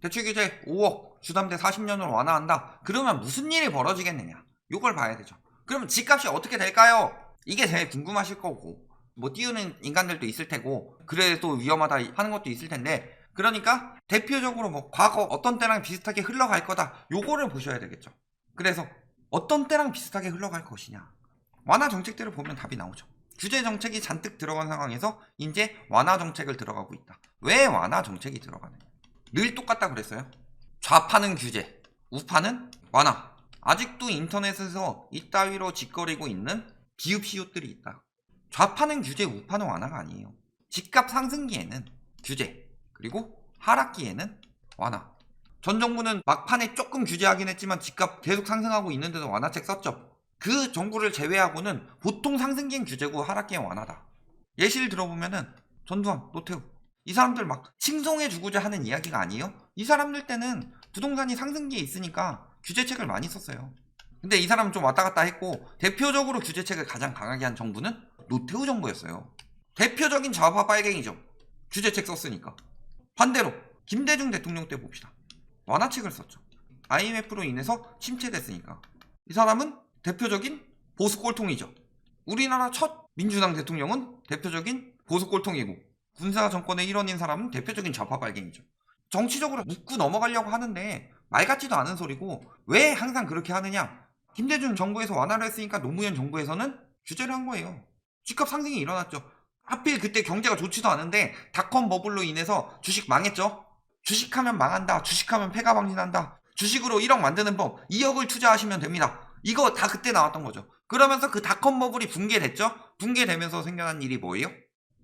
대출 규제 5억 주담대 40년으로 완화한다. 그러면 무슨 일이 벌어지겠느냐? 요걸 봐야 되죠. 그러면 집값이 어떻게 될까요? 이게 제일 궁금하실 거고, 뭐 띄우는 인간들도 있을 테고, 그래도 위험하다 하는 것도 있을 텐데, 그러니까 대표적으로 뭐 과거 어떤 때랑 비슷하게 흘러갈 거다, 요거를 보셔야 되겠죠. 그래서 어떤 때랑 비슷하게 흘러갈 것이냐, 완화 정책들을 보면 답이 나오죠. 규제 정책이 잔뜩 들어간 상황에서 이제 완화 정책을 들어가고 있다. 왜 완화 정책이 들어가느냐? 늘 똑같다 그랬어요. 좌파는 규제, 우파는 완화. 아직도 인터넷에서 이따위로 짓거리고 있는 비읍시옷들이 있다. 좌파는 규제, 우파는 완화가 아니에요. 집값 상승기에는 규제, 그리고 하락기에는 완화. 전 정부는 막판에 조금 규제하긴 했지만 집값 계속 상승하고 있는데도 완화책 썼죠. 그 정부를 제외하고는 보통 상승기엔 규제고 하락기엔 완화다. 예시를 들어보면은 전두환, 노태우, 이 사람들 막 칭송해주고자 하는 이야기가 아니에요. 이 사람들 때는 부동산이 상승기에 있으니까 규제책을 많이 썼어요. 근데 이 사람은 좀 왔다 갔다 했고, 대표적으로 규제책을 가장 강하게 한 정부는 노태우 정부였어요. 대표적인 좌파 빨갱이죠. 규제책 썼으니까. 반대로 김대중 대통령 때 봅시다. 완화책을 썼죠. IMF로 인해서 침체됐으니까. 이 사람은 대표적인 보수 꼴통이죠. 우리나라 첫 민주당 대통령은 대표적인 보수 꼴통이고, 군사 정권의 일원인 사람은 대표적인 좌파 빨갱이죠. 정치적으로 묻고 넘어가려고 하는데 말 같지도 않은 소리고, 왜 항상 그렇게 하느냐? 김대중 정부에서 완화를 했으니까 노무현 정부에서는 규제를 한 거예요. 집값 상승이 일어났죠. 하필 그때 경제가 좋지도 않은데 닷컴 버블로 인해서 주식 망했죠. 주식하면 망한다, 주식하면 폐가 방진한다, 주식으로 1억 만드는 법, 2억을 투자하시면 됩니다. 이거 다 그때 나왔던 거죠. 그러면서 그 닷컴 버블이 붕괴됐죠. 붕괴되면서 생겨난 일이 뭐예요?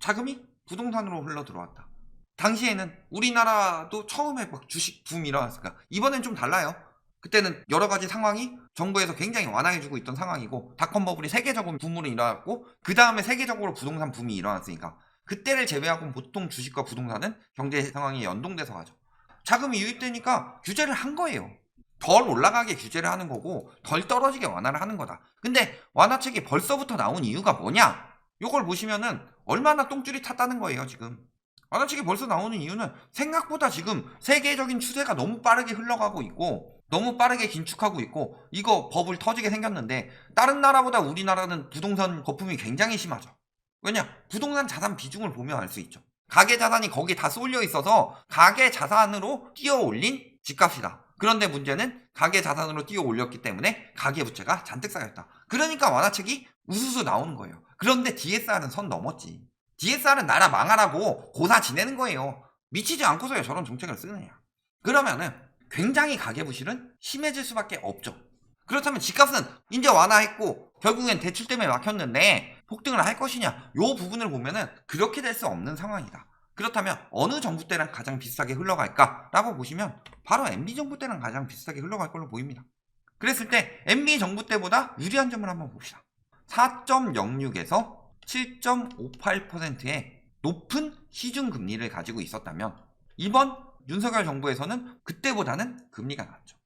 자금이 부동산으로 흘러 들어왔다. 당시에는 우리나라도 처음에 막 주식 붐이 일어났으니까, 이번엔 좀 달라요. 그때는 여러 가지 상황이 정부에서 굉장히 완화해주고 있던 상황이고, 닷컴 버블이 세계적으로 붐으로 일어났고, 그 다음에 세계적으로 부동산 붐이 일어났으니까, 그때를 제외하고 보통 주식과 부동산은 경제 상황이 연동돼서 가죠. 자금이 유입되니까 규제를 한 거예요. 덜 올라가게 규제를 하는 거고, 덜 떨어지게 완화를 하는 거다. 근데 완화책이 벌써부터 나온 이유가 뭐냐? 요걸 보시면은 얼마나 똥줄이 탔다는 거예요, 지금. 완화책이 벌써 나오는 이유는 생각보다 지금 세계적인 추세가 너무 빠르게 흘러가고 있고, 너무 빠르게 긴축하고 있고, 이거 버블 터지게 생겼는데, 다른 나라보다 우리나라는 부동산 거품이 굉장히 심하죠. 왜냐? 부동산 자산 비중을 보면 알 수 있죠. 가계 자산이 거기에 다 쏠려 있어서 가계 자산으로 뛰어 올린 집값이다. 그런데 문제는 가계 자산으로 뛰어 올렸기 때문에 가계 부채가 잔뜩 쌓였다. 그러니까 완화책이 우수수 나오는 거예요. 그런데 DSR은 선 넘었지. DSR은 나라 망하라고 고사 지내는 거예요. 미치지 않고서야 저런 정책을 쓰느냐. 그러면은 굉장히 가계부실은 심해질 수밖에 없죠. 그렇다면 집값은 이제 완화했고 결국엔 대출 때문에 막혔는데 폭등을 할 것이냐, 요 부분을 보면은 그렇게 될 수 없는 상황이다. 그렇다면 어느 정부 때랑 가장 비슷하게 흘러갈까라고 보시면 바로 MB정부 때랑 가장 비슷하게 흘러갈 걸로 보입니다. 그랬을 때 MB정부 때보다 유리한 점을 한번 봅시다. 4.06에서 7.58%의 높은 시중금리를 가지고 있었다면, 이번 윤석열 정부에서는 그때보다는 금리가 낮죠.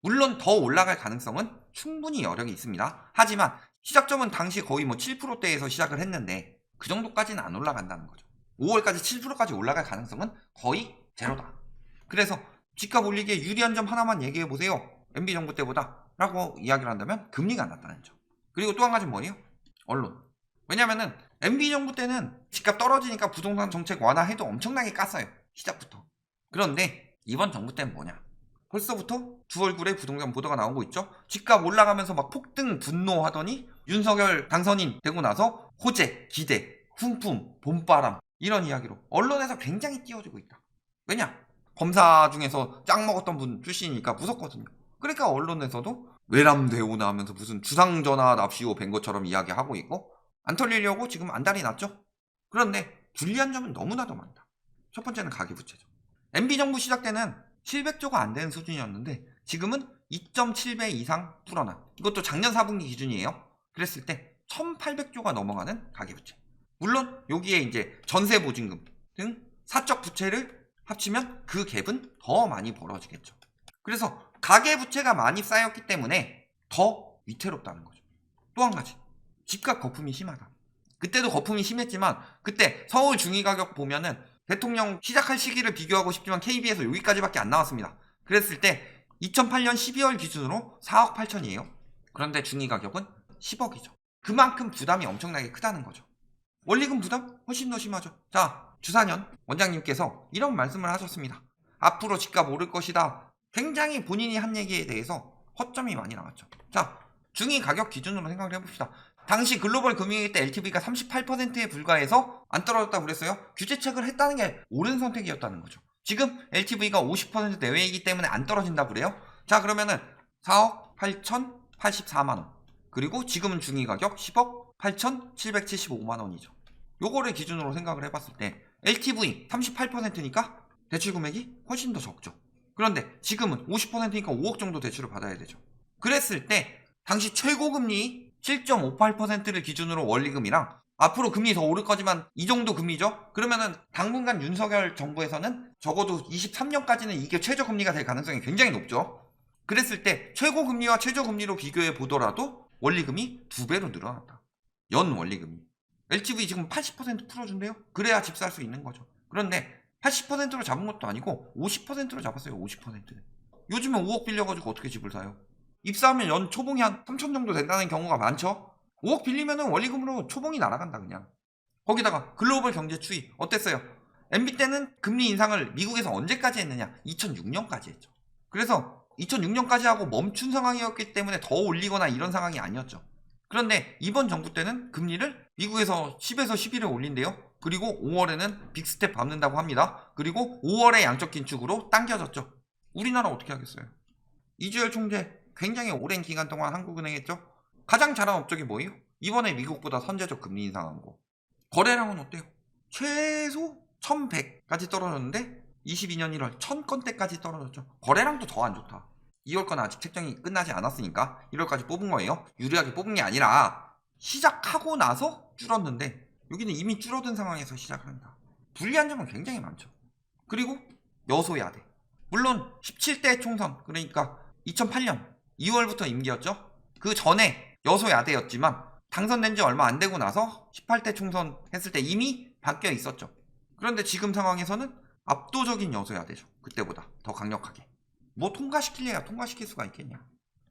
물론 더 올라갈 가능성은 충분히 여력이 있습니다. 하지만 시작점은 당시 거의 뭐 7%대에서 시작을 했는데 그 정도까지는 안 올라간다는 거죠. 5월까지 7%까지 올라갈 가능성은 거의 제로다. 그래서 집값 올리기에 유리한 점 하나만 얘기해 보세요. MB정부 때보다 라고 이야기를 한다면 금리가 낮다는 점. 그리고 또 한 가지는 뭐예요? 언론. 왜냐면은 MB정부 때는 집값 떨어지니까 부동산 정책 완화해도 엄청나게 깠어요. 시작부터. 그런데 이번 정부 때는 뭐냐? 벌써부터 두 얼굴의 부동산 보도가 나오고 있죠. 집값 올라가면서 막 폭등 분노하더니 윤석열 당선인 되고 나서 호재, 기대, 훈품, 봄바람 이런 이야기로 언론에서 굉장히 띄워주고 있다. 왜냐? 검사 중에서 짱 먹었던 분 출신이니까 무섭거든요. 그러니까 언론에서도 외람되오나 하면서 무슨 주상전화 납시오 뵌 것처럼 이야기하고 있고, 안 털리려고 지금 안달이 났죠. 그런데 불리한 점은 너무나도 많다. 첫 번째는 가계부채죠. MB정부 시작 때는 700조가 안 되는 수준이었는데 지금은 2.7배 이상 불어난, 이것도 작년 4분기 기준이에요. 그랬을 때 1800조가 넘어가는 가계부채. 물론 여기에 이제 전세보증금 등 사적 부채를 합치면 그 갭은 더 많이 벌어지겠죠. 그래서 가계부채가 많이 쌓였기 때문에 더 위태롭다는 거죠. 또 한 가지, 집값 거품이 심하다. 그때도 거품이 심했지만 그때 서울 중위가격 보면은 대통령 시작할 시기를 비교하고 싶지만 KB에서 여기까지밖에 안 나왔습니다. 그랬을 때 2008년 12월 기준으로 4억 8천이에요. 그런데 중위 가격은 10억이죠. 그만큼 부담이 엄청나게 크다는 거죠. 원리금 부담 훨씬 더 심하죠. 자, 주사년 원장님께서 이런 말씀을 하셨습니다. 앞으로 집값 오를 것이다. 굉장히 본인이 한 얘기에 대해서 허점이 많이 나왔죠. 자, 중위 가격 기준으로 생각을 해봅시다. 당시 글로벌 금융위기 때 LTV가 38%에 불과해서 안 떨어졌다고 그랬어요. 규제책을 했다는 게 옳은 선택이었다는 거죠. 지금 LTV가 50% 내외이기 때문에 안 떨어진다고 그래요. 자, 그러면은 4억 8,084만원, 그리고 지금은 중위 가격 10억 8,775만원이죠. 요거를 기준으로 생각을 해봤을 때 LTV 38%니까 대출 금액이 훨씬 더 적죠. 그런데 지금은 50%니까 5억 정도 대출을 받아야 되죠. 그랬을 때 당시 최고금리 7.58%를 기준으로 원리금이랑 앞으로 금리 더 오를 거지만 이 정도 금리죠. 그러면은 당분간 윤석열 정부에서는 적어도 23년까지는 이게 최저금리가 될 가능성이 굉장히 높죠. 그랬을 때 최고금리와 최저금리로 비교해 보더라도 원리금이 2배로 늘어났다. 연 원리금이. LTV 지금 80% 풀어준대요. 그래야 집 살 수 있는 거죠. 그런데 80%로 잡은 것도 아니고 50%로 잡았어요. 50%는. 요즘에 5억 빌려가지고 어떻게 집을 사요? 입사하면 연 초봉이 한 3천 정도 된다는 경우가 많죠. 5억 빌리면은 원리금으로 초봉이 날아간다 그냥. 거기다가 글로벌 경제 추이 어땠어요? MB 때는 금리 인상을 미국에서 언제까지 했느냐? 2006년까지 했죠. 그래서 2006년까지 하고 멈춘 상황이었기 때문에 더 올리거나 이런 상황이 아니었죠. 그런데 이번 정부 때는 금리를 미국에서 10에서 11에 올린대요. 그리고 5월에는 빅스텝 밟는다고 합니다. 그리고 5월에 양적 긴축으로 당겨졌죠. 우리나라 어떻게 하겠어요? 이주열 총재 굉장히 오랜 기간 동안 한국은행 했죠. 가장 잘한 업적이 뭐예요? 이번에 미국보다 선제적 금리 인상한 거. 거래량은 어때요? 최소 1100까지 떨어졌는데 22년 1월 1000건대까지 떨어졌죠. 거래량도 더 안 좋다. 2월 건 아직 책정이 끝나지 않았으니까 1월까지 뽑은 거예요. 유리하게 뽑은 게 아니라 시작하고 나서 줄었는데 여기는 이미 줄어든 상황에서 시작을 한다. 불리한 점은 굉장히 많죠. 그리고 여소야대. 물론 17대 총선, 그러니까 2008년 2월부터 임기였죠. 그 전에 여소야대였지만 당선된 지 얼마 안 되고 나서 18대 총선 했을 때 이미 바뀌어 있었죠. 그런데 지금 상황에서는 압도적인 여소야대죠. 그때보다 더 강력하게. 뭐 통과시킬래야 통과시킬 수가 있겠냐.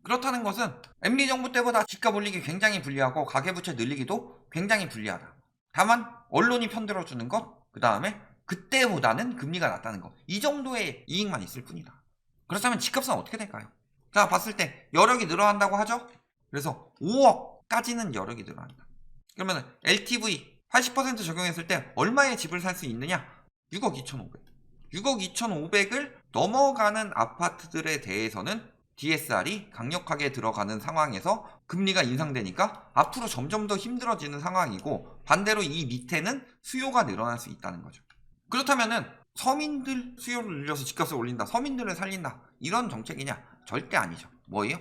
그렇다는 것은 MB정부 때보다 집값 올리기 굉장히 불리하고 가계부채 늘리기도 굉장히 불리하다. 다만 언론이 편들어주는 것, 그 다음에 그때보다는 금리가 낮다는 것, 이 정도의 이익만 있을 뿐이다. 그렇다면 집값은 어떻게 될까요? 자, 봤을 때 여력이 늘어난다고 하죠. 그래서 5억까지는 여력이 늘어난다. 그러면 LTV 80% 적용했을 때 얼마의 집을 살 수 있느냐? 6억 2,500. 6억 2,500을 넘어가는 아파트들에 대해서는 DSR이 강력하게 들어가는 상황에서 금리가 인상되니까 앞으로 점점 더 힘들어지는 상황이고, 반대로 이 밑에는 수요가 늘어날 수 있다는 거죠. 그렇다면은 서민들 수요를 늘려서 집값을 올린다, 서민들을 살린다, 이런 정책이냐? 절대 아니죠. 뭐예요?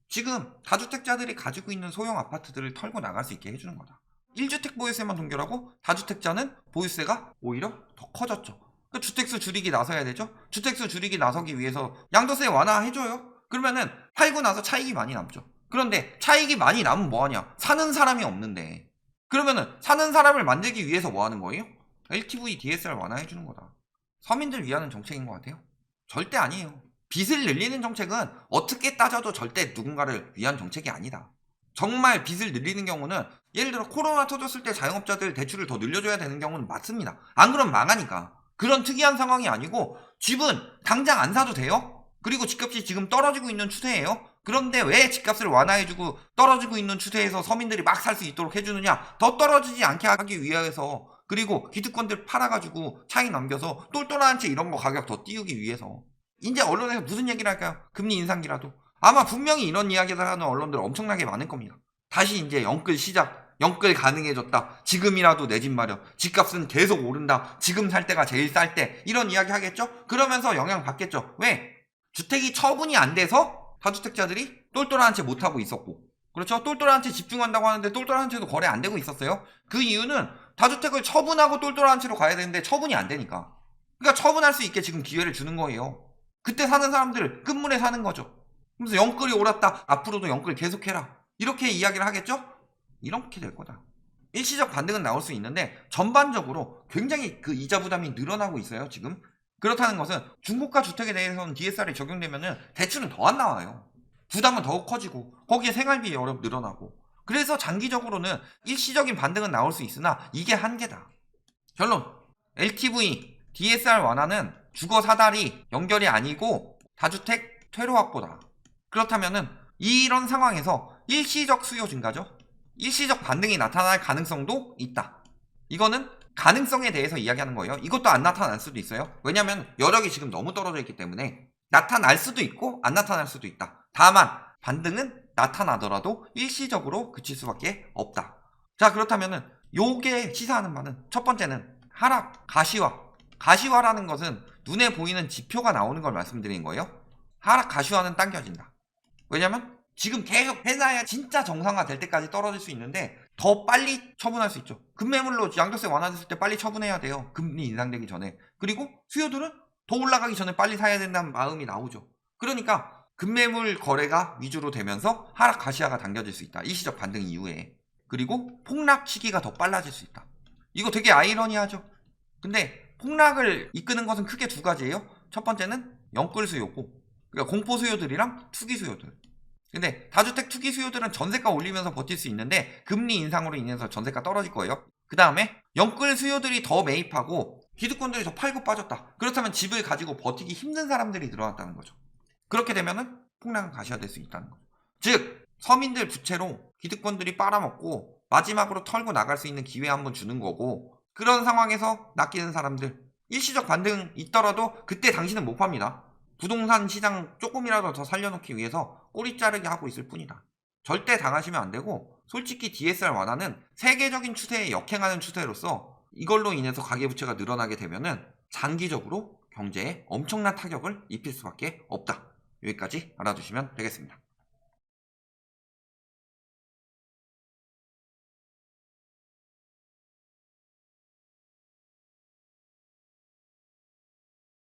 지금 다주택자들이 가지고 있는 소형 아파트들을 털고 나갈 수 있게 해주는 거다. 1주택 보유세만 동결하고 다주택자는 보유세가 오히려 더 커졌죠. 주택수 줄이기 나서야 되죠. 주택수 줄이기 나서기 위해서 양도세 완화해줘요. 그러면은 팔고 나서 차익이 많이 남죠. 그런데 차익이 많이 남으면 뭐하냐? 사는 사람이 없는데. 그러면은 사는 사람을 만들기 위해서 뭐 하는 거예요? LTV, DSR 완화해주는 거다. 서민들 위하는 정책인 것 같아요? 절대 아니에요. 빚을 늘리는 정책은 어떻게 따져도 절대 누군가를 위한 정책이 아니다. 정말 빚을 늘리는 경우는 예를 들어 코로나 터졌을 때 자영업자들 대출을 더 늘려줘야 되는 경우는 맞습니다. 안 그러면 망하니까. 그런 특이한 상황이 아니고 집은 당장 안 사도 돼요. 그리고 집값이 지금 떨어지고 있는 추세예요. 그런데 왜 집값을 완화해주고 떨어지고 있는 추세에서 서민들이 막 살 수 있도록 해주느냐? 더 떨어지지 않게 하기 위해서, 그리고 기득권들 팔아가지고 차익 남겨서 똘똘한 채 이런 거 가격 더 띄우기 위해서. 이제 언론에서 무슨 얘기를 할까요? 금리 인상기라도. 아마 분명히 이런 이야기를 하는 언론들 엄청나게 많을 겁니다. 다시 이제 영끌 시작, 영끌 가능해졌다, 지금이라도 내 집 마련, 집값은 계속 오른다, 지금 살 때가 제일 쌀 때, 이런 이야기 하겠죠? 그러면서 영향 받겠죠. 왜? 주택이 처분이 안 돼서 다주택자들이 똘똘한 채 못하고 있었고, 그렇죠? 똘똘한 채 집중한다고 하는데 똘똘한 채도 거래 안 되고 있었어요. 그 이유는 다주택을 처분하고 똘똘한 채로 가야 되는데 처분이 안 되니까. 그러니까 처분할 수 있게 지금 기회를 주는 거예요. 그때 사는 사람들 끝물에 사는 거죠. 그래서 영끌이 옳았다, 앞으로도 영끌 계속해라, 이렇게 이야기를 하겠죠? 이렇게 될 거다. 일시적 반등은 나올 수 있는데 전반적으로 굉장히 그 이자 부담이 늘어나고 있어요 지금. 그렇다는 것은 중고가 주택에 대해서는 DSR이 적용되면은 대출은 더 안 나와요. 부담은 더욱 커지고 거기에 생활비 여력 늘어나고. 그래서 장기적으로는 일시적인 반등은 나올 수 있으나 이게 한계다. 결론, LTV, DSR 완화는 주거 사다리 연결이 아니고 다주택 퇴로 확보다. 그렇다면은 이런 상황에서 일시적 수요 증가죠. 일시적 반등이 나타날 가능성도 있다. 이거는 가능성에 대해서 이야기하는 거예요. 이것도 안 나타날 수도 있어요. 왜냐면 여력이 지금 너무 떨어져 있기 때문에 나타날 수도 있고 안 나타날 수도 있다. 다만 반등은 나타나더라도 일시적으로 그칠 수밖에 없다. 자, 그렇다면은 요게 시사하는 바는 첫 번째는 하락, 가시화. 가시화라는 것은 눈에 보이는 지표가 나오는 걸 말씀드리는 거예요. 하락, 가시화는 당겨진다. 왜냐면 지금 계속 해놔야 진짜 정상화 될 때까지 떨어질 수 있는데 더 빨리 처분할 수 있죠. 급매물로 양도세 완화됐을 때 빨리 처분해야 돼요. 금리 인상되기 전에. 그리고 수요들은 더 올라가기 전에 빨리 사야 된다는 마음이 나오죠. 그러니까 급매물 거래가 위주로 되면서 하락 가시화가 당겨질 수 있다. 일시적 반등 이후에. 그리고 폭락 시기가 더 빨라질 수 있다. 이거 되게 아이러니하죠. 근데 폭락을 이끄는 것은 크게 두 가지예요. 첫 번째는 영끌 수요고, 그러니까 공포 수요들이랑 투기 수요들. 근데 다주택 투기 수요들은 전세가 올리면서 버틸 수 있는데 금리 인상으로 인해서 전세가 떨어질 거예요. 그 다음에 영끌 수요들이 더 매입하고 기득권들이 더 팔고 빠졌다. 그렇다면 집을 가지고 버티기 힘든 사람들이 늘어났다는 거죠. 그렇게 되면은 폭락은 가시화될 수 있다는 거죠. 즉 서민들 부채로 기득권들이 빨아먹고 마지막으로 털고 나갈 수 있는 기회 한번 주는 거고, 그런 상황에서 낚이는 사람들, 일시적 반등 있더라도 그때 당신은 못 팝니다. 부동산 시장 조금이라도 더 살려놓기 위해서 꼬리 자르기 하고 있을 뿐이다. 절대 당하시면 안 되고, 솔직히 DSR 완화는 세계적인 추세에 역행하는 추세로서 이걸로 인해서 가계부채가 늘어나게 되면은 장기적으로 경제에 엄청난 타격을 입힐 수밖에 없다. 여기까지 알아두시면 되겠습니다.